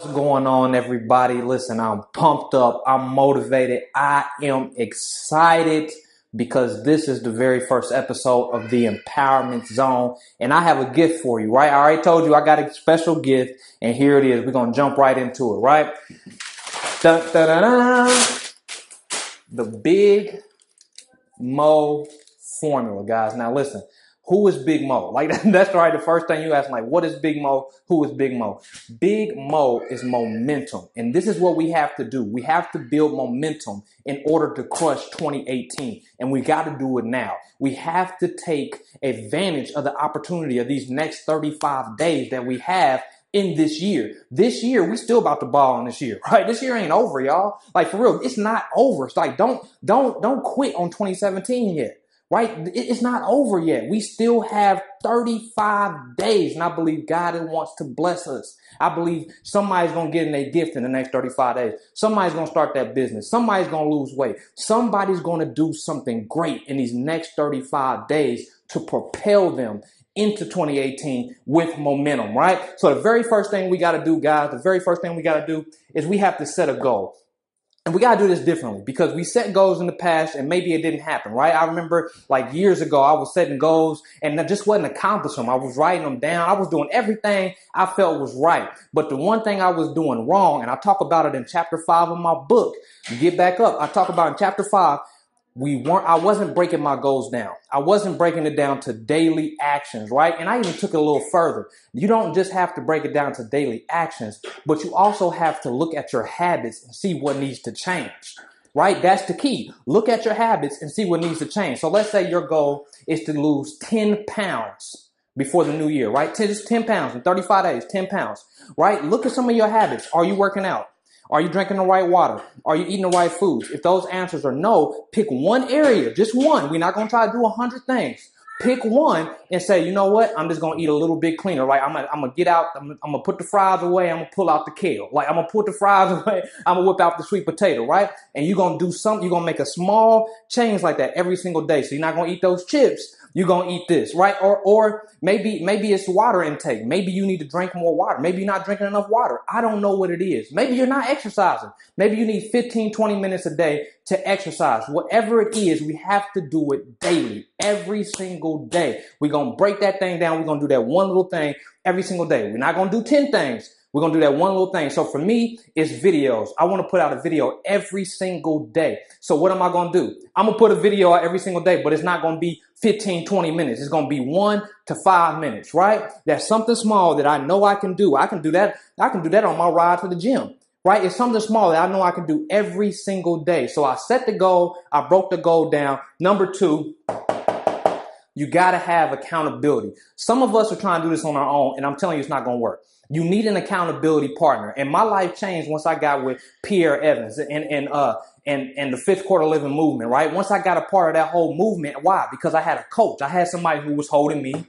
What's going on, everybody? Listen, I'm pumped up. I'm motivated. I am excited because this is the very first episode of the Empowerment Zone. And I have a gift for you, right? I already told you I got a special gift, and here it is. We're going to jump right into it, right? Dun, dun, dun, dun. The Big Mo formula, guys. Now, listen. Who is Big Mo? Like that's right. The first thing you ask, like, what is Big Mo? Who is Big Mo? Big Mo is momentum. And this is what we have to do. We have to build momentum in order to crush 2018. And we got to do it now. We have to take advantage of the opportunity of these next 35 days that we have in this year. This year, we still about to ball on this year, right? This year ain't over, y'all. Like for real, it's not over. It's like don't quit on 2017 yet. Right? It's not over yet. We still have 35 days. And I believe God wants to bless us. I believe somebody's going to get in a gift in the next 35 days. Somebody's going to start that business. Somebody's going to lose weight. Somebody's going to do something great in these next 35 days to propel them into 2018 with momentum, right? So the very first thing we got to do, guys, the very first thing we got to do is we have to set a goal. And we got to do this differently because we set goals in the past and maybe it didn't happen, right? I remember like years ago, I was setting goals and I just wasn't accomplishing them. I was writing them down. I was doing everything I felt was right. But the one thing I was doing wrong, and I talk about it in chapter 5 of my book, Get Back Up. I talk about in chapter 5, I wasn't breaking my goals down. I wasn't breaking it down to daily actions, right? And I even took it a little further. You don't just have to break it down to daily actions, but you also have to look at your habits and see what needs to change, right? That's the key. Look at your habits and see what needs to change. So let's say your goal is to lose 10 pounds before the new year, right? Just 10 pounds in 35 days, 10 pounds, right? Look at some of your habits. Are you working out? Are you drinking the right water? Are you eating the right foods? If those answers are no, pick one area, just one. We're not going to try to do 100 things. Pick one and say, you know what? I'm just going to eat a little bit cleaner. Like I'm going to get out. I'm going to put the fries away. I'm going to pull out the kale. Like I'm going to put the fries away. I'm going to whip out the sweet potato, right? And you're going to do something. You're going to make a small change like that every single day. So you're not going to eat those chips. You're going to eat this, right? Or maybe it's water intake. Maybe you need to drink more water. Maybe you're not drinking enough water. I don't know what it is. Maybe you're not exercising. Maybe you need 15, 20 minutes a day to exercise. Whatever it is, we have to do it daily, every single day. We're going to break that thing down. We're going to do that one little thing every single day. We're not going to do 10 things. We're going to do that one little thing. So for me, it's videos. I want to put out a video every single day. So what am I going to do? I'm going to put a video out every single day, but it's not going to be 15, 20 minutes. It's going to be 1 to 5 minutes, right? That's something small that I know I can do. I can do that. I can do that on my ride to the gym, right? It's something small that I know I can do every single day. So I set the goal. I broke the goal down. Number 2, you got to have accountability. Some of us are trying to do this on our own, and I'm telling you, it's not going to work. You need an accountability partner. And my life changed once I got with Pierre Evans and the fifth quarter living movement, right? Once I got a part of that whole movement. Why? Because I had a coach. I had somebody who was holding me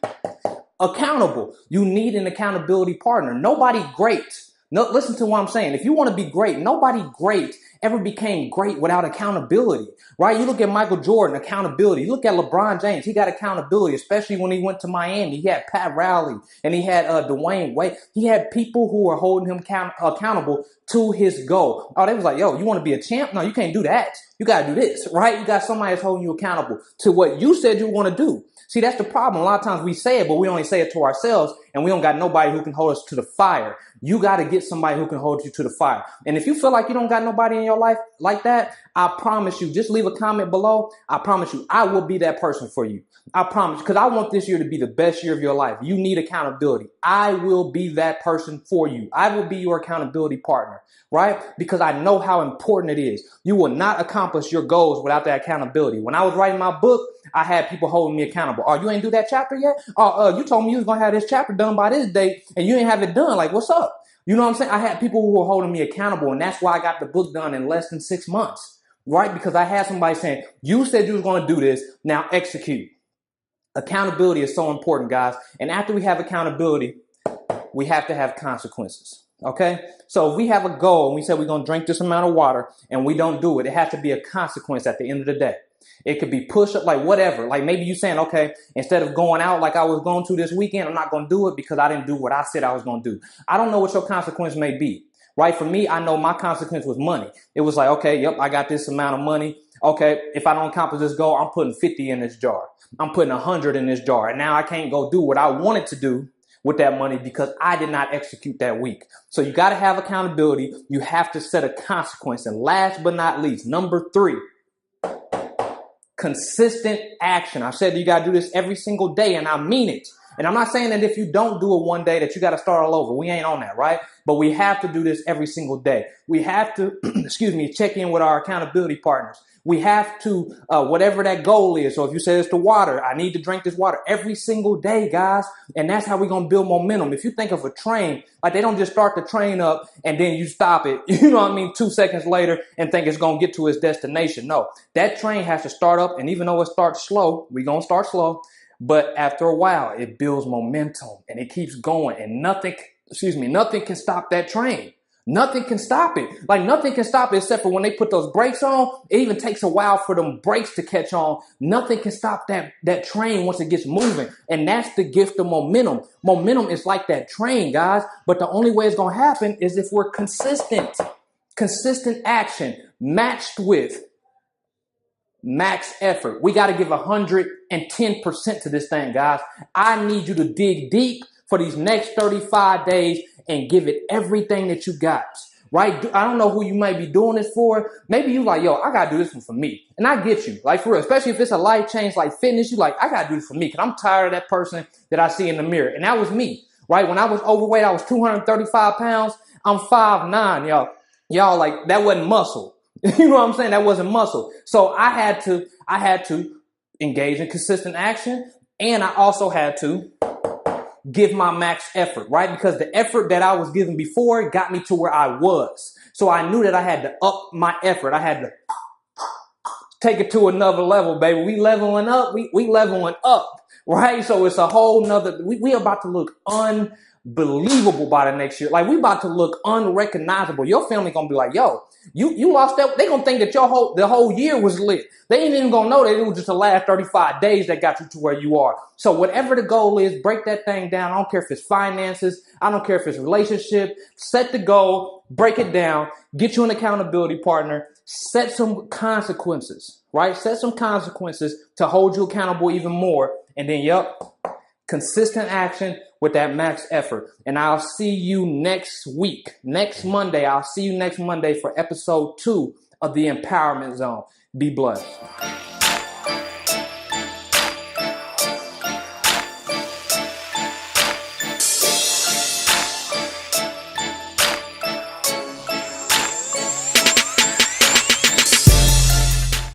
accountable. You need an accountability partner. Nobody great. No, listen to what I'm saying. If you want to be great, nobody great ever became great without accountability, right? You look at Michael Jordan, accountability. You look at LeBron James, he got accountability, especially when he went to Miami. He had Pat Riley and he had Dwayne Wade. He had people who were holding him accountable to his goal. Oh, they was like, yo, you want to be a champ? No, you can't do that. You got to do this, right? You got somebody that's holding you accountable to what you said you want to do. See, that's the problem. A lot of times we say it, but we only say it to ourselves, and we don't got nobody who can hold us to the fire. You got to get somebody who can hold you to the fire. And if you feel like you don't got nobody in your life like that, I promise you, just leave a comment below. I promise you, I will be that person for you. I promise, because I want this year to be the best year of your life. You need accountability. I will be that person for you. I will be your accountability partner, right? Because I know how important it is. You will not accomplish your goals without that accountability. When I was writing my book, I had people holding me accountable. Oh, you ain't do that chapter yet? Oh, you told me you was going to have this chapter done by this date and you ain't have it done. Like, what's up? You know what I'm saying? I had people who were holding me accountable, and that's why I got the book done in less than 6 months, right? Because I had somebody saying, you said you was going to do this, now execute. Accountability is so important, guys. And after we have accountability, we have to have consequences, okay? So if we have a goal and we say we're going to drink this amount of water and we don't do it, it has to be a consequence at the end of the day. It could be push up, like whatever. Like maybe you saying, okay, instead of going out like I was going to this weekend, I'm not going to do it because I didn't do what I said I was going to do. I don't know what your consequence may be. right? For me, I know my consequence was money. It was like, okay, yep, I got this amount of money. Okay, if I don't accomplish this goal, I'm putting 50 in this jar. I'm putting 100 in this jar. And now I can't go do what I wanted to do with that money because I did not execute that week. So you got to have accountability. You have to set a consequence. And last but not least, number 3, consistent action. I said you got to do this every single day, and I mean it. And I'm not saying that if you don't do it one day that you got to start all over. We ain't on that, right? But we have to do this every single day. We have to, check in with our accountability partners. We have to, whatever that goal is. So if you say it's the water, I need to drink this water every single day, guys. And that's how we're going to build momentum. If you think of a train, like they don't just start the train up and then you stop it, 2 seconds later and think it's going to get to its destination. No, that train has to start up. And even though it starts slow, we're going to start slow. But after a while, it builds momentum and it keeps going, and nothing can stop that train. Nothing can stop it. Like nothing can stop it except for when they put those brakes on. It even takes a while for them brakes to catch on. Nothing can stop that train once it gets moving. And that's the gift of momentum. Momentum is like that train, guys. But the only way it's going to happen is if we're consistent. Consistent action matched with max effort. We got to give 110% to this thing, guys. I need you to dig deep for these next 35 days and give it everything that you got, right? I don't know who you might be doing this for. Maybe you like, yo, I got to do this one for me. And I get you, like for real, especially if it's a life change like fitness, you like, I got to do this for me because I'm tired of that person that I see in the mirror. And that was me, right? When I was overweight, I was 235 pounds. I'm 5'9", y'all. Y'all, like, that wasn't muscle. You know what I'm saying? That wasn't muscle. So I had to engage in consistent action. And I also had to give my max effort, right? Because the effort that I was giving before got me to where I was. So I knew that I had to up my effort. I had to take it to another level, baby. We leveling up. We leveling up, right? So it's a whole nother, we about to look unbelievable by the next year. Like we about to look unrecognizable. Your family gonna be like, yo, you lost that. They gonna think that the whole year was lit. They ain't even gonna know that it was just the last 35 days that got you to where you are. So whatever the goal is, break that thing down. I don't care if it's finances. I don't care if it's relationship. Set the goal, break it down, get you an accountability partner, set some consequences, right? Set some consequences to hold you accountable even more. And then, consistent action with that max effort. And I'll see you next week. Next Monday, I'll see you next Monday for episode 2 of the Empowerment Zone. Be blessed.